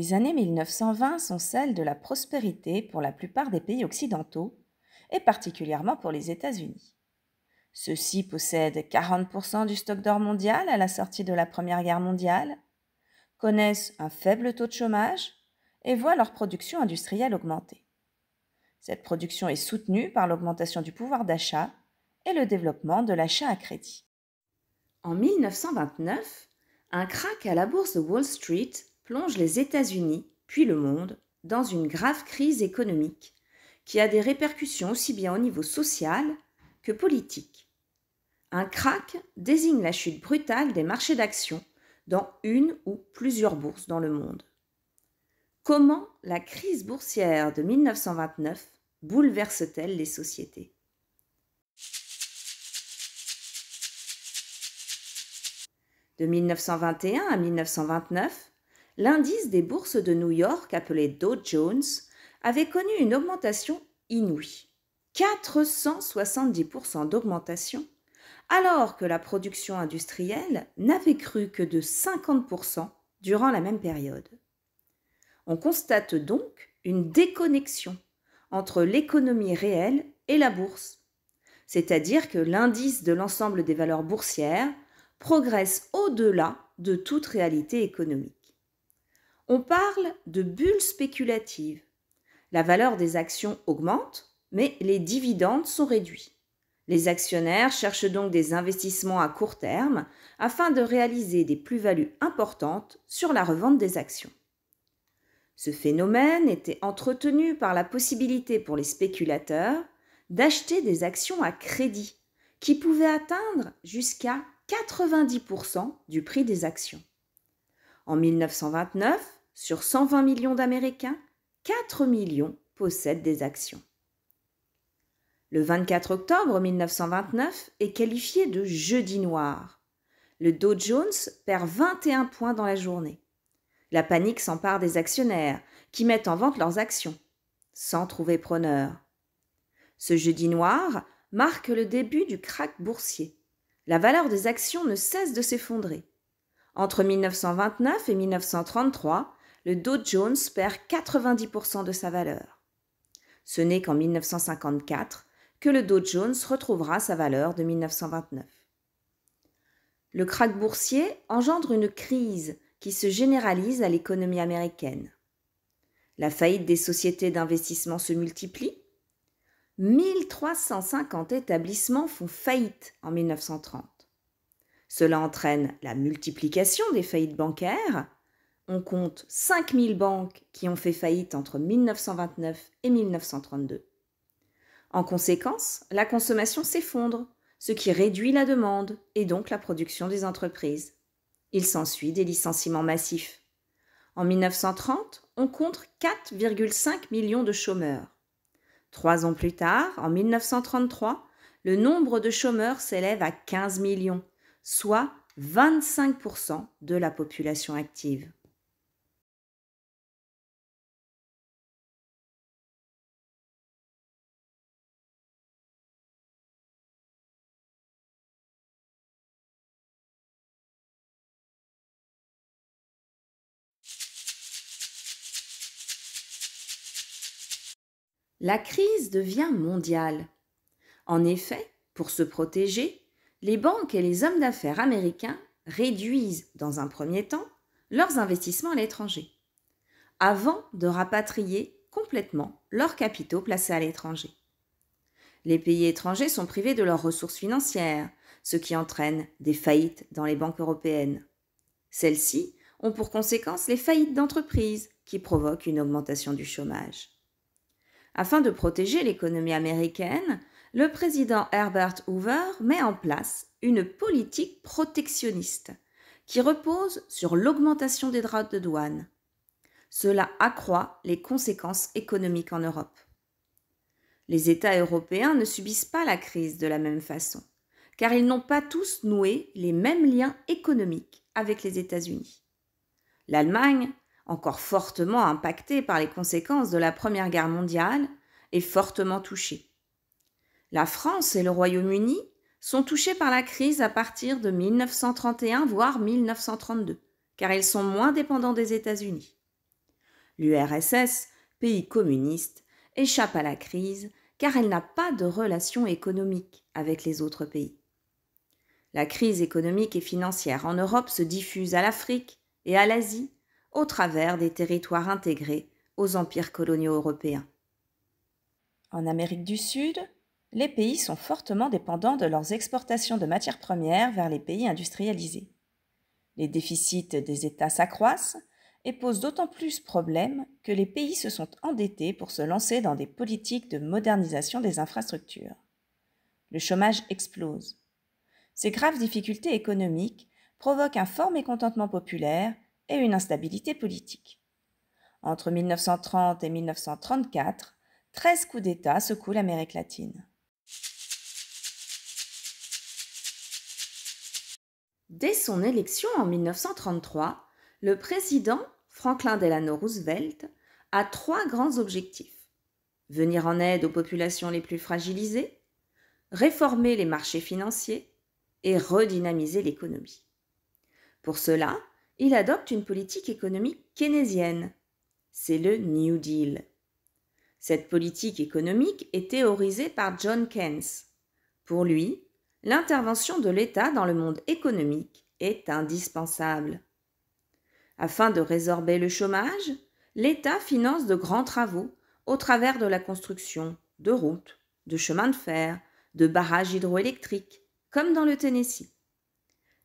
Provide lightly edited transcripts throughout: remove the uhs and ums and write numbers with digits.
Les années 1920 sont celles de la prospérité pour la plupart des pays occidentaux, et particulièrement pour les États-Unis. Ceux-ci possèdent 40% du stock d'or mondial à la sortie de la Première Guerre mondiale, connaissent un faible taux de chômage et voient leur production industrielle augmenter. Cette production est soutenue par l'augmentation du pouvoir d'achat et le développement de l'achat à crédit. En 1929, un krach à la bourse de Wall Street plonge les États-Unis, puis le monde, dans une grave crise économique qui a des répercussions aussi bien au niveau social que politique. Un krach désigne la chute brutale des marchés d'actions dans une ou plusieurs bourses dans le monde. Comment la crise boursière de 1929 bouleverse-t-elle les sociétés ? De 1921 à 1929, l'indice des bourses de New York, appelé Dow Jones, avait connu une augmentation inouïe. 470% d'augmentation, alors que la production industrielle n'avait cru que de 50% durant la même période. On constate donc une déconnexion entre l'économie réelle et la bourse, c'est-à-dire que l'indice de l'ensemble des valeurs boursières progresse au-delà de toute réalité économique. On parle de bulle spéculative. La valeur des actions augmente, mais les dividendes sont réduits. Les actionnaires cherchent donc des investissements à court terme afin de réaliser des plus-values importantes sur la revente des actions. Ce phénomène était entretenu par la possibilité pour les spéculateurs d'acheter des actions à crédit qui pouvaient atteindre jusqu'à 90% du prix des actions. En 1929, sur 120 millions d'Américains, 4 millions possèdent des actions. Le 24 octobre 1929 est qualifié de jeudi noir. Le Dow Jones perd 21 points dans la journée. La panique s'empare des actionnaires qui mettent en vente leurs actions, sans trouver preneur. Ce jeudi noir marque le début du krach boursier. La valeur des actions ne cesse de s'effondrer. Entre 1929 et 1933, le Dow Jones perd 90% de sa valeur. Ce n'est qu'en 1954 que le Dow Jones retrouvera sa valeur de 1929. Le krach boursier engendre une crise qui se généralise à l'économie américaine. La faillite des sociétés d'investissement se multiplie. 1350 établissements font faillite en 1930. Cela entraîne la multiplication des faillites bancaires. On compte 5000 banques qui ont fait faillite entre 1929 et 1932. En conséquence, la consommation s'effondre, ce qui réduit la demande et donc la production des entreprises. Il s'ensuit des licenciements massifs. En 1930, on compte 4,5 millions de chômeurs. 3 ans plus tard, en 1933, le nombre de chômeurs s'élève à 15 millions, soit 25% de la population active. La crise devient mondiale. En effet, pour se protéger, les banques et les hommes d'affaires américains réduisent, dans un premier temps, leurs investissements à l'étranger, avant de rapatrier complètement leurs capitaux placés à l'étranger. Les pays étrangers sont privés de leurs ressources financières, ce qui entraîne des faillites dans les banques européennes. Celles-ci ont pour conséquence les faillites d'entreprises, qui provoquent une augmentation du chômage. Afin de protéger l'économie américaine, le président Herbert Hoover met en place une politique protectionniste qui repose sur l'augmentation des droits de douane. Cela accroît les conséquences économiques en Europe. Les États européens ne subissent pas la crise de la même façon, car ils n'ont pas tous noué les mêmes liens économiques avec les États-Unis. L'Allemagne, encore fortement impactée par les conséquences de la Première Guerre mondiale, est fortement touchée. La France et le Royaume-Uni sont touchés par la crise à partir de 1931, voire 1932, car ils sont moins dépendants des États-Unis. L'URSS, pays communiste, échappe à la crise car elle n'a pas de relations économiques avec les autres pays. La crise économique et financière en Europe se diffuse à l'Afrique et à l'Asie au travers des territoires intégrés aux empires coloniaux européens. En Amérique du Sud, les pays sont fortement dépendants de leurs exportations de matières premières vers les pays industrialisés. Les déficits des États s'accroissent et posent d'autant plus problème que les pays se sont endettés pour se lancer dans des politiques de modernisation des infrastructures. Le chômage explose. Ces graves difficultés économiques provoquent un fort mécontentement populaire et une instabilité politique. Entre 1930 et 1934, 13 coups d'État secouent l'Amérique latine. Dès son élection en 1933, le président Franklin Delano Roosevelt a 3 grands objectifs. Venir en aide aux populations les plus fragilisées, réformer les marchés financiers et redynamiser l'économie. Pour cela, il adopte une politique économique keynésienne. C'est le New Deal. Cette politique économique est théorisée par John Keynes. Pour lui, l'intervention de l'État dans le monde économique est indispensable. Afin de résorber le chômage, l'État finance de grands travaux au travers de la construction de routes, de chemins de fer, de barrages hydroélectriques, comme dans le Tennessee.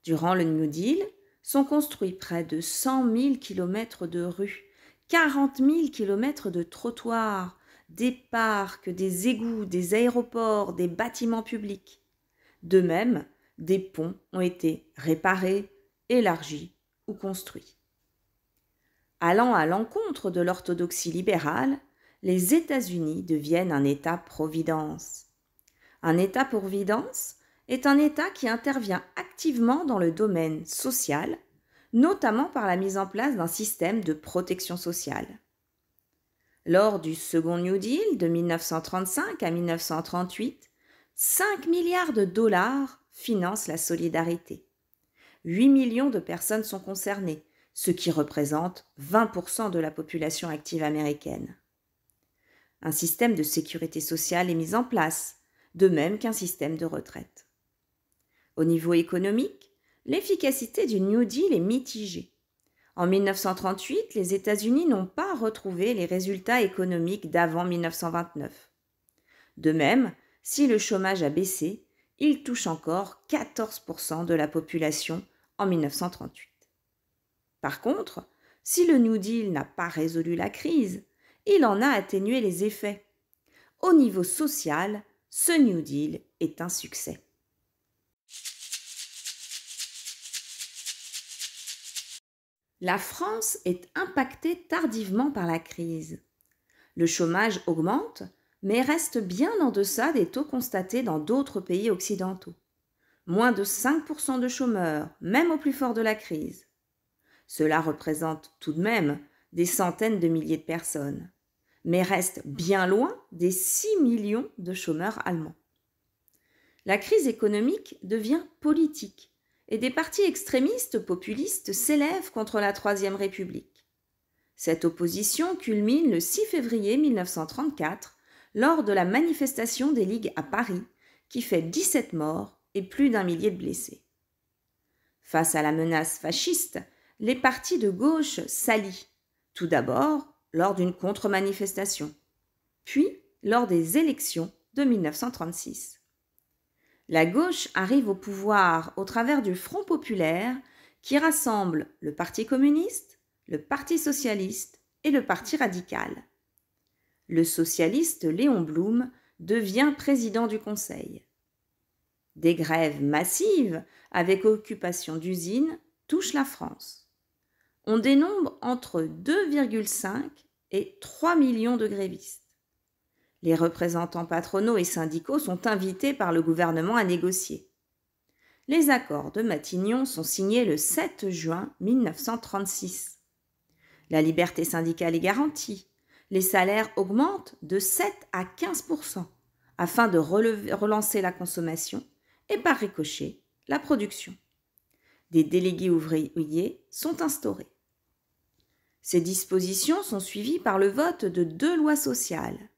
Durant le New Deal, sont construits près de 100 000 km de rues, 40 000 km de trottoirs, des parcs, des égouts, des aéroports, des bâtiments publics. De même, des ponts ont été réparés, élargis ou construits. Allant à l'encontre de l'orthodoxie libérale, les États-Unis deviennent un État-providence. Un État-providence est un État qui intervient activement dans le domaine social, notamment par la mise en place d'un système de protection sociale. Lors du second New Deal de 1935 à 1938, 5 milliards de dollars financent la solidarité. 8 millions de personnes sont concernées, ce qui représente 20% de la population active américaine. Un système de sécurité sociale est mis en place, de même qu'un système de retraite. Au niveau économique, l'efficacité du New Deal est mitigée. En 1938, les États-Unis n'ont pas retrouvé les résultats économiques d'avant 1929. De même, si le chômage a baissé, il touche encore 14% de la population en 1938. Par contre, si le New Deal n'a pas résolu la crise, il en a atténué les effets. Au niveau social, ce New Deal est un succès. La France est impactée tardivement par la crise. Le chômage augmente, mais reste bien en deçà des taux constatés dans d'autres pays occidentaux. Moins de 5% de chômeurs, même au plus fort de la crise. Cela représente tout de même des centaines de milliers de personnes, mais reste bien loin des 6 millions de chômeurs allemands. La crise économique devient politique et des partis extrémistes populistes s'élèvent contre la Troisième République. Cette opposition culmine le 6 février 1934 lors de la manifestation des Ligues à Paris qui fait 17 morts et plus d'1 millier de blessés. Face à la menace fasciste, les partis de gauche s'allient, tout d'abord lors d'une contre-manifestation, puis lors des élections de 1936. La gauche arrive au pouvoir au travers du Front populaire qui rassemble le Parti communiste, le Parti socialiste et le Parti radical. Le socialiste Léon Blum devient président du Conseil. Des grèves massives avec occupation d'usines touchent la France. On dénombre entre 2,5 et 3 millions de grévistes. Les représentants patronaux et syndicaux sont invités par le gouvernement à négocier. Les accords de Matignon sont signés le 7 juin 1936. La liberté syndicale est garantie. Les salaires augmentent de 7 à 15% afin de relancer la consommation et par ricochet la production. Des délégués ouvriers sont instaurés. Ces dispositions sont suivies par le vote de 2 lois sociales.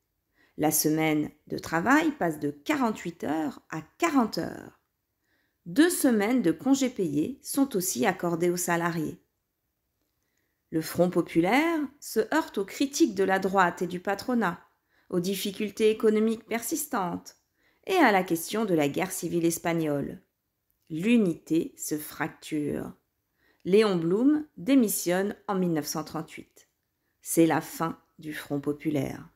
La semaine de travail passe de 48 heures à 40 heures. 2 semaines de congés payés sont aussi accordées aux salariés. Le Front populaire se heurte aux critiques de la droite et du patronat, aux difficultés économiques persistantes et à la question de la guerre civile espagnole. L'unité se fracture. Léon Blum démissionne en 1938. C'est la fin du Front populaire.